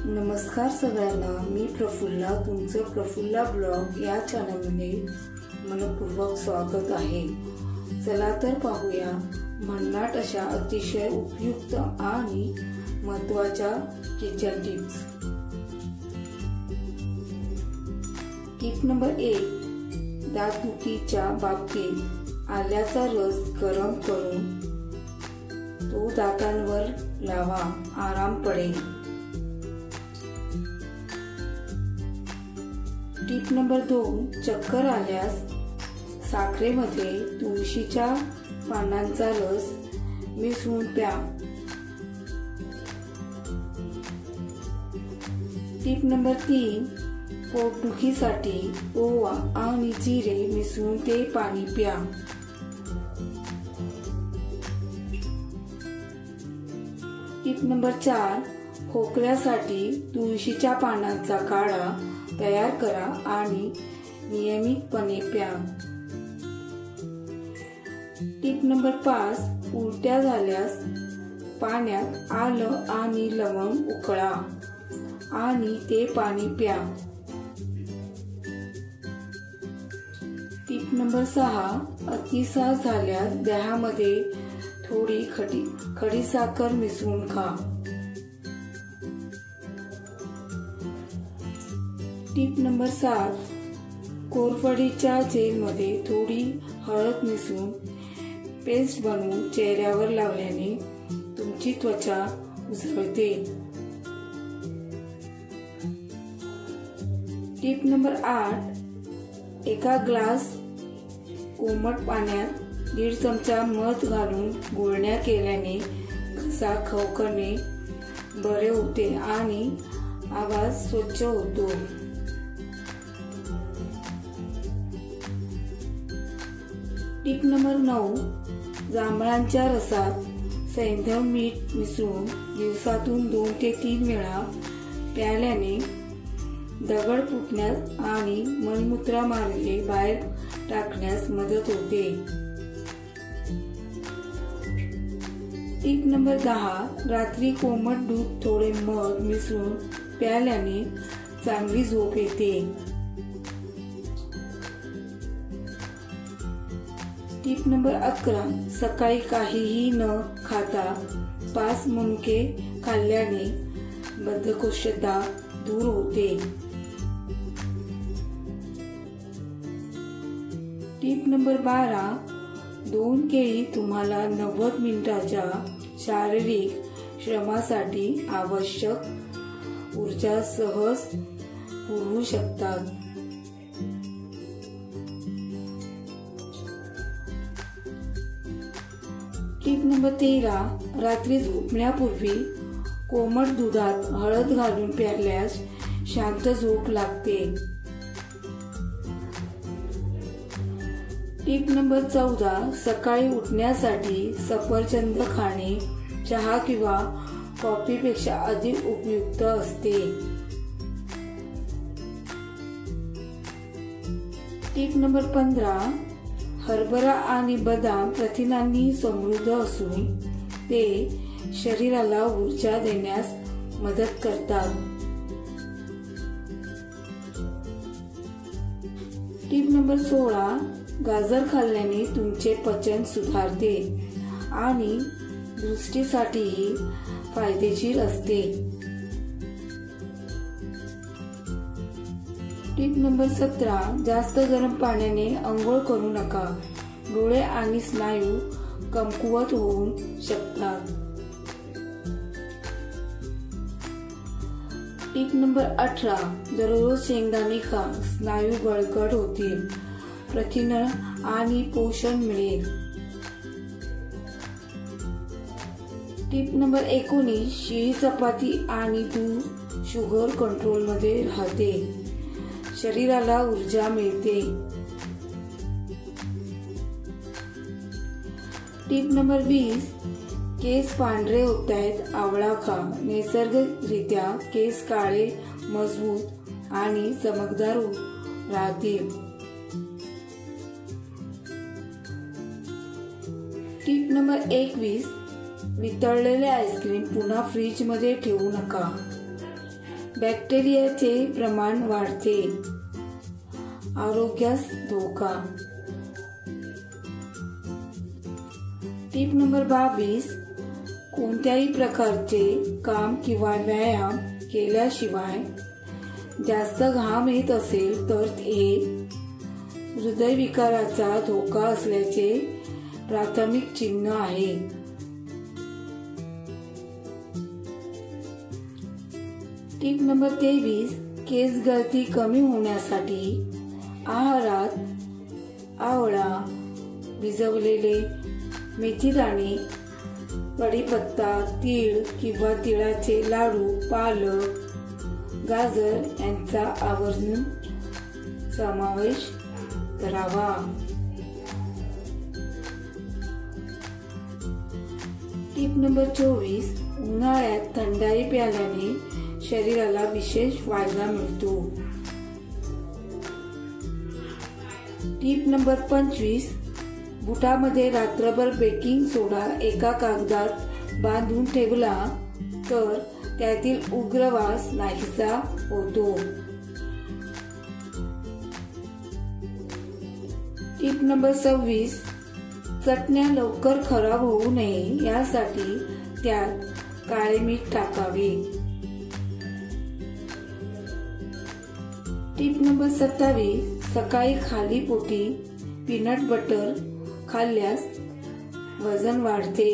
नमस्कार सगळ्यांना, मी प्रफुल्ला, तुमचं प्रफुल्ला ब्लॉग या चॅनलमध्ये मनपूर्वक स्वागत आहे। चला तर पाहूया भन्नाट अशा अतिशय उपयुक्त आणि महत्त्वाच्या किचन टिप्स। टिप नंबर 1, दातदुखीच्या बाबतीत आल्याचा रस गरम करून तो दातांवर लावा, आराम पडेल। टिप नंबर 2, चक्कर आल्यास साखरेमध्ये तुळशीच्या पानांचा रस मिसळून प्या। टिप नंबर 3, पोटदुखीसाठी ओवा आणि जिरे मिसळून ते पाणी प्या। टिप नंबर 4, खोकल्यासाठी तुळशीच्या पानांचा काढा तयार करा आणि नियमितपणे प्या। टिप नंबर 5, उलट्या झाल्यास पाण्यात आलं आणि लवंग उकळा आणि ते पाणी प्या। टिप नंबर 6, अतिसार झाल्यास दह्यामध्ये थोडी खडीसाखर मिसळून खा। टिप नंबर 7, कोरफडीच्या जेलमध्ये थोडी हळद मिसळून पेस्ट बनवून चेहऱ्यावर लावल्याने तुमची त्वचा उजळते। टिप नंबर 8, एका ग्लास कोमट पाण्यात 1.5 चमचा मध घालून गुळण्या केल्याने घसा खवखरणे बरे होते आणि आवाज स्वच्छ होतो। टिप नंबर 9, जांभळांच्या रसात सैंधव मीठ मिसळून दिवसातून 2 ते 3 वेळा प्यायल्याने दगड फुटण्यास आणि मलमूत्रामार्गे बाहेर टाकण्यास मदत होते। टिप नंबर 10, रात्री कोमट दूध थोडे मध मिसळून प्यायल्याने चांगली झोप येते। टिप नंबर 11, सकाळी काहीही न खाता 5 मनुके खाल्ल्याने बद्धकोष्ठता दूर होते। टिप नंबर 12, 2 केळी तुम्हाला 90 मिनिटाच्या शारीरिक श्रमासाठी आवश्यक ऊर्जा सहज पुरवू शकतात। टिप नंबर 13, रात्री झोपण्यापूर्वी कोमट दुधात हळद घालून प्यायल्यास शांत झोप लागते। टिप नंबर 14, सकाळी उठण्यासाठी सफरचंद खाणे चहा किंवा कॉफीपेक्षा अधिक उपयुक्त असते। टिप नंबर 15, हरभरा आणि बदाम प्रथिनांनी समृद्ध असून ते शरीराला ऊर्जा देण्यास मदत करतात। टिप नंबर 16, गाजर खाल्ल्याने तुमचे पचन सुधारते आणि दृष्टीसाठीही फायदेशीर असते। टिप नंबर 17, जास्त गरम पाण्याने अंघोळ करू नका, डोळे आणि स्नायू कमकुवत होऊ शकतात। टिप नंबर 18, दररोज शेंगदाणे खा, स्नायू बळकट होतील, प्रथिने आणि पोषण मिळेल। टिप नंबर 19, शिळी चपाती आणि दूध शुगर कंट्रोलमध्ये राहते, शरीराला ऊर्जा मिळते। टिप नंबर 20, केस पांढरे होतायत, आवळा खा, नैसर्गिकरित्या केस काळे, मजबूत आणि चमकदार राहतील। टिप नंबर 21, वितळलेले आईस्क्रीम पुन्हा फ्रीज मध्ये ठेवू नका, बॅक्टेरियाचे प्रमाण वाढते. आरोग्यास धोका. Tip number 22. कोणत्याही प्रकारचे काम किंवा व्यायाम केल्याशिवाय जास्त घाम येत असेल तर हे हृदयविकाराचा धोका असल्याचे प्राथमिक चिन्ह आहे. Tip number 23. केस गळती कमी होण्यासाठी आहारात आवळा, भिजवलेले मेथीदाणे, कढीपत्ता, तीळ किंवा तिळाचे लाडू, पालक, गाजर यांचा आवर्जून समावेश करावा. Tip number 24. उन्हाळ्यात थंडाई प्यायल्याने शरीराला विशेष फायदा मिळतो. Tip number 25. बुटामध्ये रात्रभर बेकिंग सोडा एका कागदात बांधून ठेवला तर त्यातील उग्र वास नाहीसा होतो. Tip number 26. चटण्या लवकर खराब होऊ नये यासाठी त्यात काळे मीठ टाकावे. Tip number 27. सकाळी खाली पोटी पीनट बटर खाल्ल्यास वजन वाढते.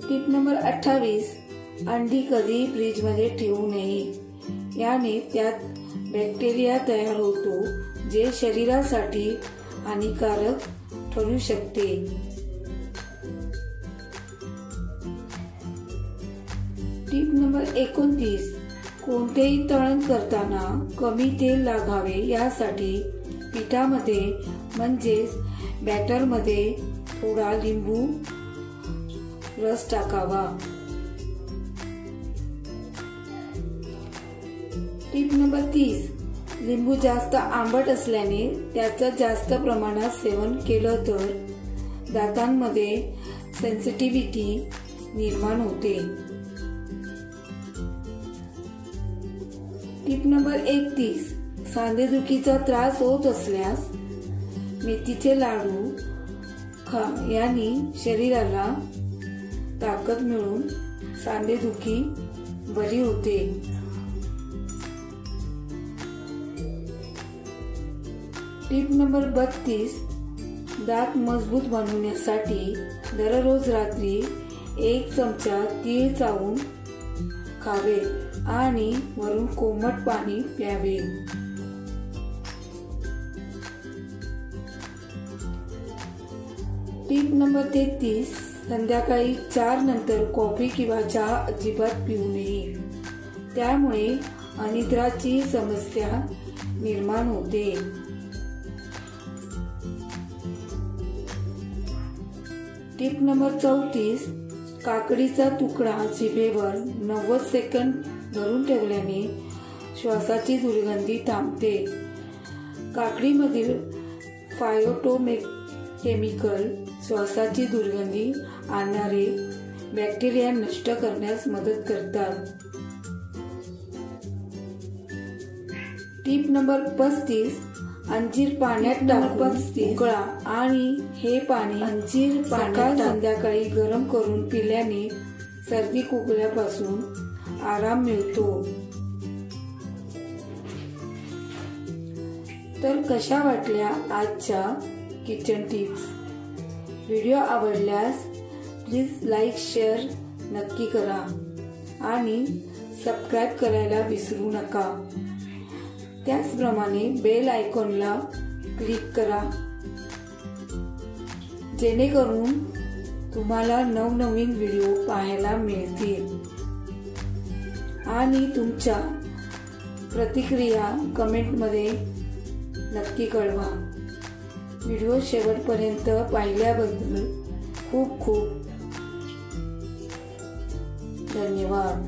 Tip number 28. अंडी कधी फ्रीजमध्ये ठेवू नये. याने त्यात बॅक्टेरिया तयार होतो जे शरीरासाठी हानिकारक ठरू शकते. Tip number 29. कोणतेही तळण करताना कमी तेल लागावे यासाठी पिठामध्ये म्हणजेच बॅटरमध्ये थोडा लिंबू रस टाकावा. Tip number 30. लिंबू जास्त आंबट असल्याने त्याचं जास्त प्रमाणात सेवन केलं तर दातांमध्ये सेन्सिटिव्हिटी निर्माण होते. Tip number 31. सांधेदुखीचा त्रास होत असल्यास मेथीचे लाडू खा. यांनी शरीराला ताकद मिळून सांधेदुखी बरी होते. Tip number 32. दात मजबूत बनवण्यासाठी दररोज रात्री 1 चमचा तीळ चावून खावे आणि वरून कोमट पाणी प्यावे. Tip number 33. संध्याकाळी 4 नंतर कॉफी किंवा चहा अजिबात पिऊ नये. त्यामुळे अनिद्राची समस्या निर्माण होते. Tip number 34. काकडीचा तुकडा जिभेवर 90 सेकंद धरून ठेवल्याने श्वासाची दुर्गंधी थांबते. काकडीमधील फायटोकेमिकल श्वासाची दुर्गंधी आणणारे बॅक्टेरिया नष्ट करण्यास मदत करतात. Tip number 35. अंजीर पाण्यात टाकून उकळा आणि हे पाणी अंजीर सकाळ संध्याकाळी गरम करून पिल्याने सर्दी खोकल्यापासून आराम मिळतो. तर कशा वाटल्या आजच्या किचन टिप्स? व्हिडिओ आवडल्यास प्लीज लाईक शेअर नक्की करा आणि सबस्क्राईब करायला विसरू नका. त्याचप्रमाणे बेल आयकॉनला क्लिक करा जेणेकरून तुम्हाला नवनवीन व्हिडिओ पाहायला मिळतील. आणि तुमच्या प्रतिक्रिया कमेंटमध्ये नक्की कळवा. व्हिडिओ शेवटपर्यंत पाहिल्याबद्दल खूप खूप धन्यवाद.